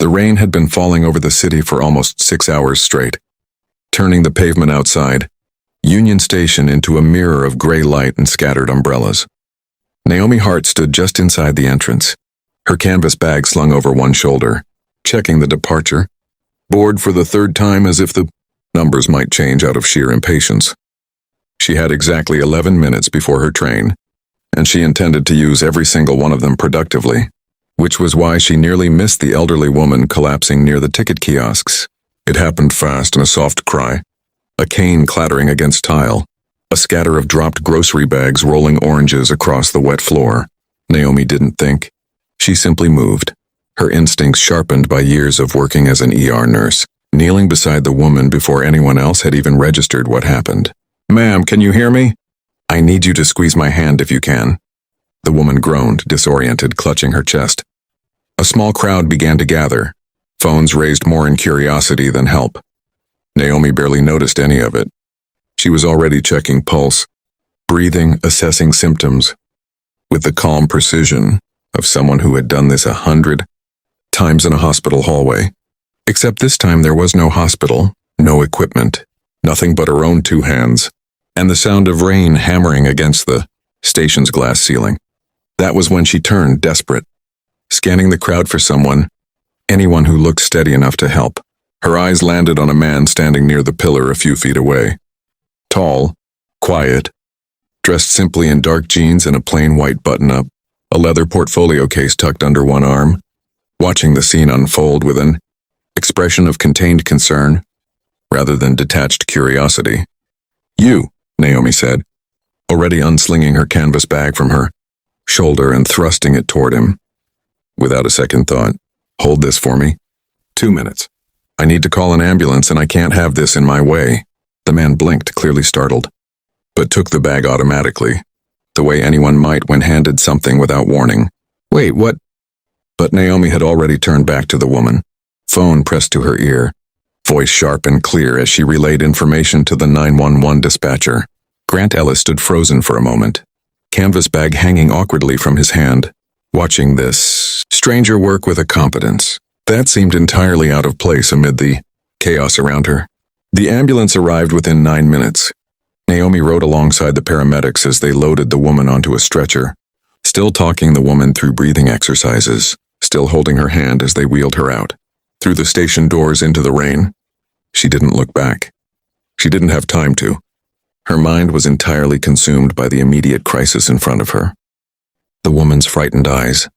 The rain had been falling over the city for almost 6 hours straight, turning the pavement outside, Union Station, into a mirror of gray light and scattered umbrellas. Naomi Hart stood just inside the entrance, her canvas bag slung over one shoulder, checking the departure, bored for the third time as if the numbers might change out of sheer impatience. She had exactly 11 minutes before her train, and she intended to use every single one of them productively, which was why she nearly missed the elderly woman collapsing near the ticket kiosks. It happened fast in a soft cry, a cane clattering against tile, a scatter of dropped grocery bags rolling oranges across the wet floor. Naomi didn't think. She simply moved, her instincts sharpened by years of working as an ER nurse, kneeling beside the woman before anyone else had even registered what happened. "Ma'am, can you hear me? I need you to squeeze my hand if you can." The woman groaned, disoriented, clutching her chest. A small crowd began to gather, phones raised more in curiosity than help. Naomi barely noticed any of it. She was already checking pulse, breathing, assessing symptoms, with the calm precision of someone who had done this 100 times in a hospital hallway. Except this time there was no hospital, no equipment, nothing but her own two hands, and the sound of rain hammering against the station's glass ceiling. That was when she turned, desperate, scanning the crowd for someone, anyone who looked steady enough to help. Her eyes landed on a man standing near the pillar a few feet away. Tall, quiet, dressed simply in dark jeans and a plain white button-up, a leather portfolio case tucked under one arm, watching the scene unfold with an expression of contained concern rather than detached curiosity. "You," Naomi said, already unslinging her canvas bag from her shoulder and thrusting it toward him. Without a second thought, "Hold this for me. 2 minutes. I need to call an ambulance and I can't have this in my way." The man blinked, clearly startled, but took the bag automatically, the way anyone might when handed something without warning. "Wait, what?" But Naomi had already turned back to the woman, phone pressed to her ear, voice sharp and clear as she relayed information to the 911 dispatcher. Grant Ellis stood frozen for a moment, canvas bag hanging awkwardly from his hand, watching this stranger work with a competence that seemed entirely out of place amid the chaos around her. The ambulance arrived within 9 minutes. Naomi rode alongside the paramedics as they loaded the woman onto a stretcher, still talking the woman through breathing exercises, still holding her hand as they wheeled her out. Through the station doors into the rain. She didn't look back. She didn't have time to. Her mind was entirely consumed by the immediate crisis in front of her. The woman's frightened eyes,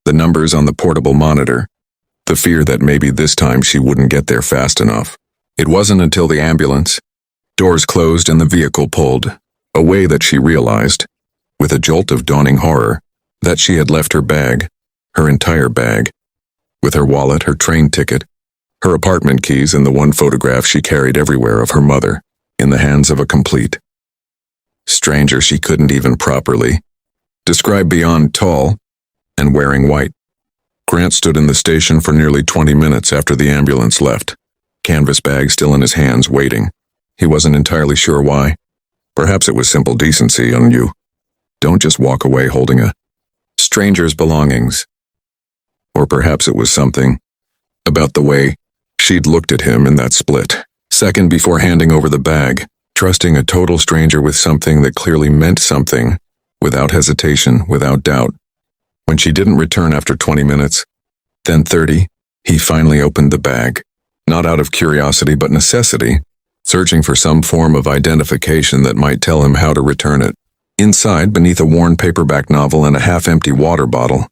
the numbers on the portable monitor, the fear that maybe this time she wouldn't get there fast enough. It wasn't until the ambulance, doors closed and the vehicle pulled away that she realized, with a jolt of dawning horror, that she had left her bag, her entire bag, with her wallet, her train ticket, her apartment keys, and the one photograph she carried everywhere of her mother, in the hands of a complete stranger she couldn't even properly describe beyond tall and wearing white. Grant stood in the station for nearly 20 minutes after the ambulance left, canvas bag still in his hands, waiting. He wasn't entirely sure why. Perhaps it was simple decency, and you don't just walk away holding a stranger's belongings. Or perhaps it was something about the way she'd looked at him in that split second before handing over the bag, trusting a total stranger with something that clearly meant something, without hesitation, without doubt. When she didn't return after 20 minutes, then 30, he finally opened the bag, not out of curiosity but necessity, searching for some form of identification that might tell him how to return it. Inside, beneath a worn paperback novel and a half-empty water bottle,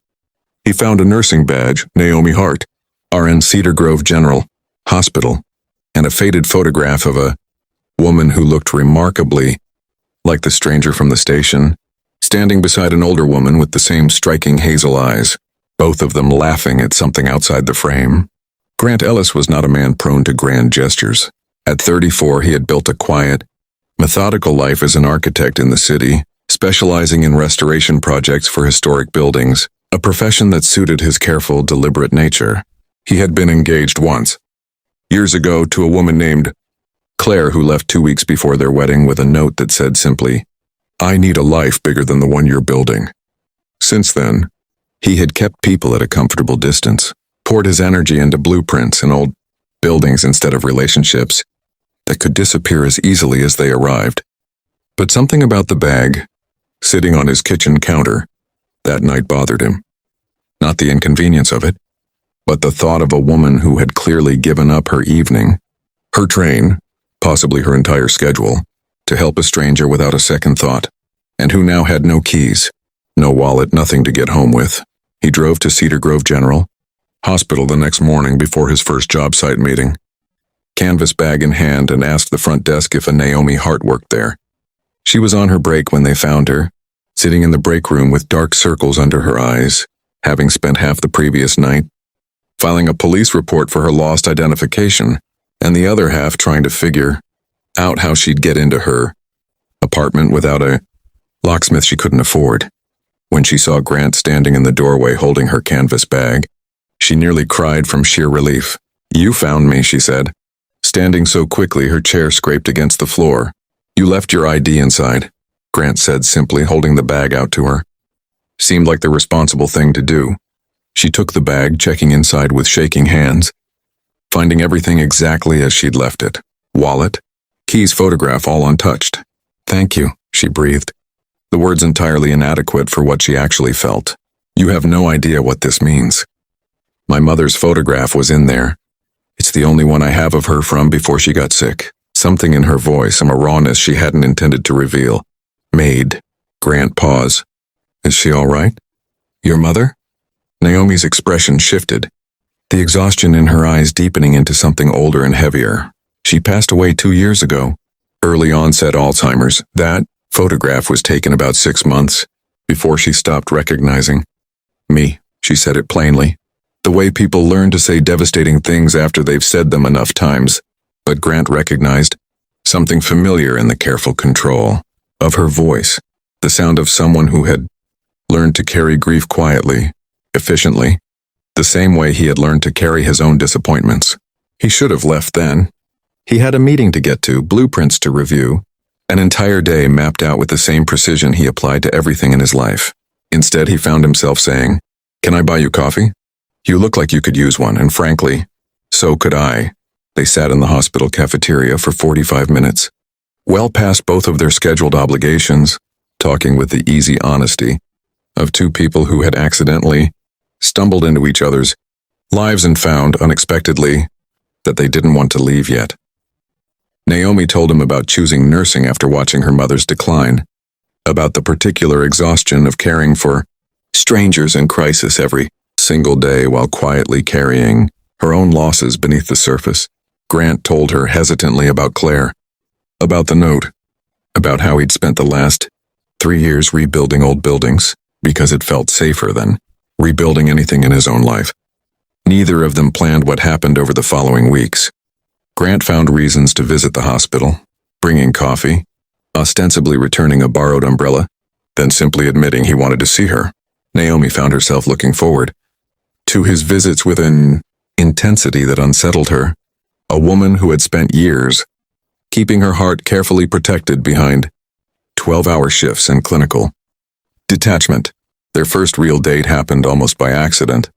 he found a nursing badge, Naomi Hart, RN Cedar Grove General Hospital, and a faded photograph of a woman who looked remarkably like the stranger from the station, standing beside an older woman with the same striking hazel eyes, both of them laughing at something outside the frame. Grant Ellis was not a man prone to grand gestures. At 34, he had built a quiet, methodical life as an architect in the city, specializing in restoration projects for historic buildings, a profession that suited his careful, deliberate nature. He had been engaged once, years ago, to a woman named Claire, who left 2 weeks before their wedding with a note that said simply, "I need a life bigger than the one you're building." Since then, he had kept people at a comfortable distance, poured his energy into blueprints and old buildings instead of relationships that could disappear as easily as they arrived. But something about the bag, sitting on his kitchen counter, that night bothered him. Not the inconvenience of it, but the thought of a woman who had clearly given up her evening, her train, possibly her entire schedule, to help a stranger without a second thought, and who now had no keys, no wallet, nothing to get home with. He drove to Cedar Grove General Hospital the next morning before his first job site meeting, canvas bag in hand, and asked the front desk if a Naomi Hart worked there. She was on her break when they found her, sitting in the break room with dark circles under her eyes, having spent half the previous night filing a police report for her lost identification, and the other half trying to figure out how she'd get into her apartment without a locksmith she couldn't afford. When she saw Grant standing in the doorway holding her canvas bag, she nearly cried from sheer relief. "You found me," she said, standing so quickly her chair scraped against the floor. "You left your ID inside," Grant said simply, holding the bag out to her. Seemed like the responsible thing to do. She took the bag, checking inside with shaking hands, finding everything exactly as she'd left it. Wallet, keys, photograph, all untouched. "Thank you," she breathed, the words entirely inadequate for what she actually felt. "You have no idea what this means. My mother's photograph was in there. It's the only one I have of her from before she got sick." Something in her voice, a rawness she hadn't intended to reveal, made Grant pause. "Is she all right? Your mother?" Naomi's expression shifted, the exhaustion in her eyes deepening into something older and heavier. "She passed away 2 years ago. Early onset Alzheimer's. That photograph was taken about 6 months before she stopped recognizing me." She said it plainly, the way people learn to say devastating things after they've said them enough times. But Grant recognized something familiar in the careful control of her voice, the sound of someone who had learned to carry grief quietly, efficiently, the same way he had learned to carry his own disappointments. He should have left then. He had a meeting to get to, blueprints to review, an entire day mapped out with the same precision he applied to everything in his life. Instead, he found himself saying, "Can I buy you coffee? You look like you could use one, and frankly, so could I." They sat in the hospital cafeteria for 45 minutes, well past both of their scheduled obligations, talking with the easy honesty of two people who had accidentally stumbled into each other's lives and found, unexpectedly, that they didn't want to leave yet. Naomi told him about choosing nursing after watching her mother's decline, about the particular exhaustion of caring for strangers in crisis every single day while quietly carrying her own losses beneath the surface. Grant told her hesitantly about Claire, about the note, about how he'd spent the last 3 years rebuilding old buildings because it felt safer than rebuilding anything in his own life. Neither of them planned what happened over the following weeks. Grant found reasons to visit the hospital, bringing coffee, ostensibly returning a borrowed umbrella, then simply admitting he wanted to see her. Naomi found herself looking forward to his visits with an intensity that unsettled her. A woman who had spent years keeping her heart carefully protected behind 12-hour shifts and clinical detachment. Their first real date happened almost by accident,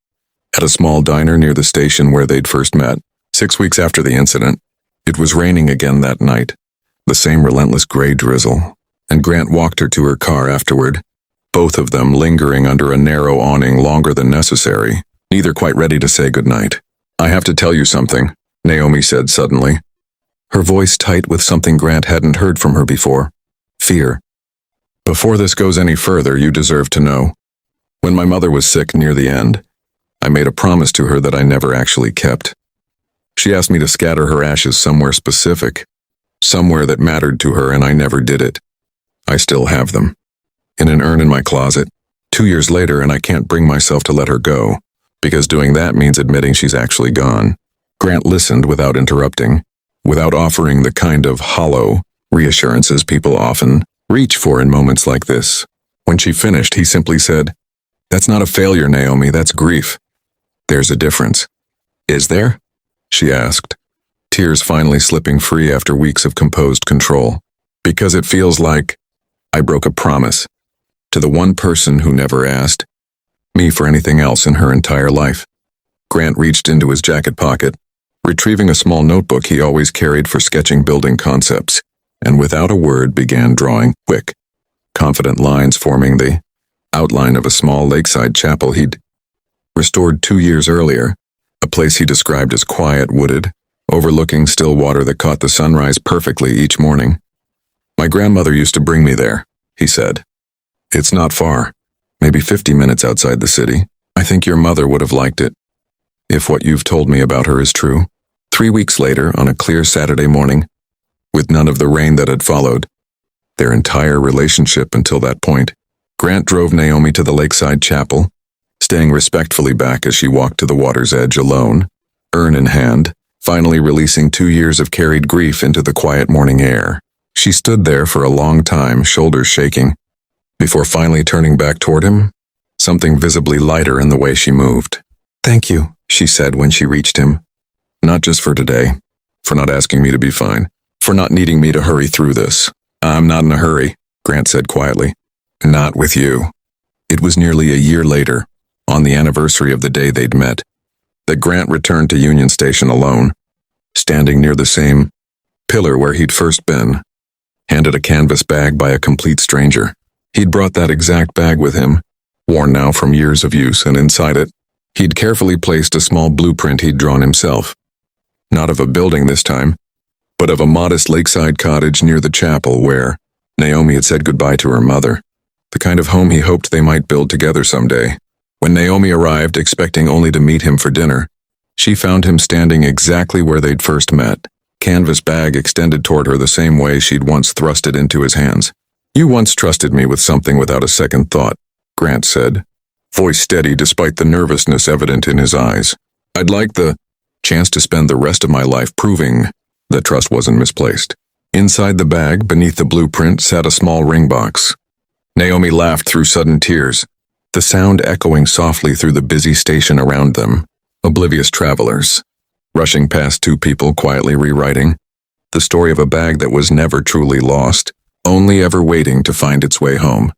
at a small diner near the station where they'd first met. 6 weeks after the incident, it was raining again that night, the same relentless gray drizzle, and Grant walked her to her car afterward, both of them lingering under a narrow awning longer than necessary, neither quite ready to say goodnight. "I have to tell you something," Naomi said suddenly, her voice tight with something Grant hadn't heard from her before, fear. "Before this goes any further, you deserve to know. When my mother was sick near the end, I made a promise to her that I never actually kept. She asked me to scatter her ashes somewhere specific, somewhere that mattered to her, and I never did it. I still have them, in an urn in my closet, 2 years later, and I can't bring myself to let her go, because doing that means admitting she's actually gone." Grant listened without interrupting, without offering the kind of hollow reassurances people often reach for in moments like this. When she finished, he simply said, "That's not a failure, Naomi, that's grief. There's a difference." "Is there?" she asked, tears finally slipping free after weeks of composed control. "Because it feels like I broke a promise to the one person who never asked me for anything else in her entire life." Grant reached into his jacket pocket, retrieving a small notebook he always carried for sketching building concepts, and without a word began drawing quick, confident lines forming the outline of a small lakeside chapel he'd restored 2 years earlier, a place he described as quiet, wooded, overlooking still water that caught the sunrise perfectly each morning. "My grandmother used to bring me there," he said. "It's not far, maybe 50 minutes outside the city. I think your mother would have liked it, if what you've told me about her is true." 3 weeks later, on a clear Saturday morning, with none of the rain that had followed their entire relationship until that point, Grant drove Naomi to the lakeside chapel, staying respectfully back as she walked to the water's edge alone, urn in hand, finally releasing 2 years of carried grief into the quiet morning air. She stood there for a long time, shoulders shaking, before finally turning back toward him, something visibly lighter in the way she moved. "Thank you," she said when she reached him. "Not just for today, for not asking me to be fine, for not needing me to hurry through this." "I'm not in a hurry," Grant said quietly. "Not with you." It was nearly a year later, on the anniversary of the day they'd met, that Grant returned to Union Station alone, standing near the same pillar where he'd first been, handed a canvas bag by a complete stranger. He'd brought that exact bag with him, worn now from years of use, and inside it, he'd carefully placed a small blueprint he'd drawn himself. Not of a building this time, but of a modest lakeside cottage near the chapel where Naomi had said goodbye to her mother, the kind of home he hoped they might build together someday. When Naomi arrived, expecting only to meet him for dinner, she found him standing exactly where they'd first met, canvas bag extended toward her the same way she'd once thrust it into his hands. "You once trusted me with something without a second thought," Grant said, voice steady despite the nervousness evident in his eyes. "I'd like the chance to spend the rest of my life proving that trust wasn't misplaced." Inside the bag, beneath the blueprint, sat a small ring box. Naomi laughed through sudden tears, the sound echoing softly through the busy station around them, oblivious travelers, rushing past two people quietly rewriting the story of a bag that was never truly lost, only ever waiting to find its way home.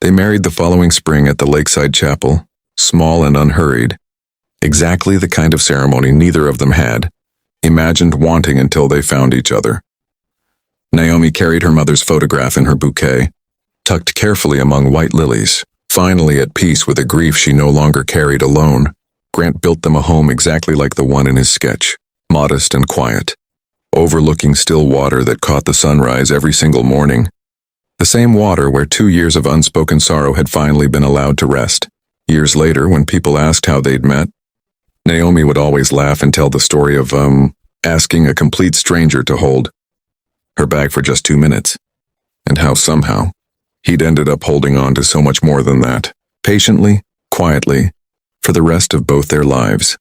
They married the following spring at the lakeside chapel, small and unhurried, exactly the kind of ceremony neither of them had imagined wanting until they found each other. Naomi carried her mother's photograph in her bouquet, tucked carefully among white lilies. Finally at peace with a grief she no longer carried alone, Grant built them a home exactly like the one in his sketch, modest and quiet, overlooking still water that caught the sunrise every single morning. The same water where 2 years of unspoken sorrow had finally been allowed to rest. Years later, when people asked how they'd met, Naomi would always laugh and tell the story of, asking a complete stranger to hold her bag for just 2 minutes, and how somehow he'd ended up holding on to so much more than that, patiently, quietly, for the rest of both their lives.